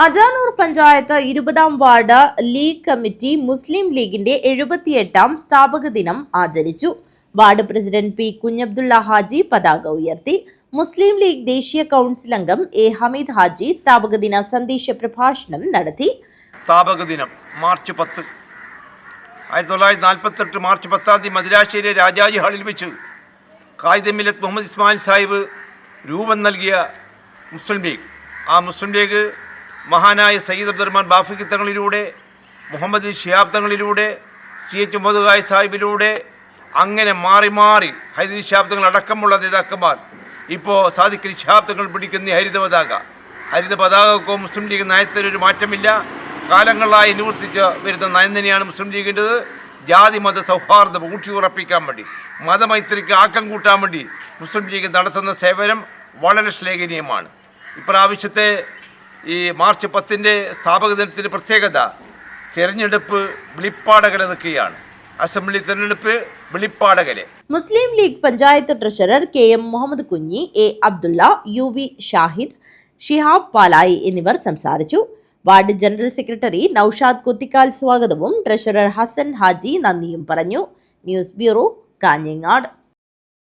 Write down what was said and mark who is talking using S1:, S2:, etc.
S1: അജാനൂർ പഞ്ചായത്ത് 20-ാം ward League committee Muslim ലീഗിന്റെ 78-ാം സ്ഥാപക ദിനം ആചരിച്ചു. Ward president P Kunhabdulla Haji പതാക ഉയർത്തി. മുസ്ലിം ലീഗ് ദേശീയ കൗൺസിൽ അംഗം എ ഹമീദ് ഹാജി സ്ഥാപക ദിന സന്ദേശ പ്രഭാഷണം നടത്തി.
S2: സ്ഥാപക ദിനം മാർച്ച് 10 1948 മാർച്ച് 10 മദിരാശിയിലെ രാജാജി ഹാളിൽ വെച്ച് ഖായിദെ മില്ലത്ത് മുഹമ്മദ് ഇസ്മായിൽ സാഹിബ് രൂപം നൽകിയ മുസ്ലിം ലീഗ്, ആ മുസ്ലിം ലീഗ് മഹാനായ സയ്യിദ് അബ്ദുറഹ്മാൻ ബാഫക്കി തങ്ങളിലൂടെ, മുഹമ്മദ് ഷിഹാബ് തങ്ങളിലൂടെ, CH മുഹമ്മദ് ഖായി സാഹിബിലൂടെ അങ്ങനെ മാറി മാറി ഹൈദരി ഷിഹാബ് തങ്ങൾ അടക്കമുള്ള നേതാക്കന്മാർ ഇപ്പോൾ സാദിഖ് ഷിഹാബ് തങ്ങൾ പിടിക്കുന്ന ഹരിത പതാകക്കോ മുസ്ലിം ലീഗ് നയത്തിലൊരു മാറ്റമില്ല. കാലങ്ങളായി നിവർത്തിച്ച് വരുന്ന നയം തന്നെയാണ് മുസ്ലിം ലീഗിൻ്റെത്. ജാതി മത സൗഹാർദ്ദം ഊട്ടിയുറപ്പിക്കാൻ വേണ്ടി, മതമൈത്രിക്ക് ആക്കം കൂട്ടാൻ വേണ്ടി മുസ്ലിം ലീഗ് നടത്തുന്ന സേവനം വളരെ ശ്ലാഘനീയമാണ്. ഇപ്രാവശ്യത്തെ ഈ മാർച്ച് 10 സ്ഥാപക ദിനത്തിൻ്റെ പ്രത്യേകത തെരഞ്ഞെടുപ്പ് വെളിപ്പാടകല നിൽക്കുകയാണ്. അസംബ്ലി തെരഞ്ഞെടുപ്പ് വെളിപ്പാടകലെ.
S1: Muslim League panchayat treasurer KM Muhammad Kunhi, A Abdulla, UV Shahid, Shihab Palayi എന്നിവർ സംസാരിച്ചു. Ward general secretary Naushad Kothikkal സ്വാഗതവും ട്രഷറർ ഹസൻ ഹാജി നന്ദിയും പറഞ്ഞു. News bureau, Kanhangad.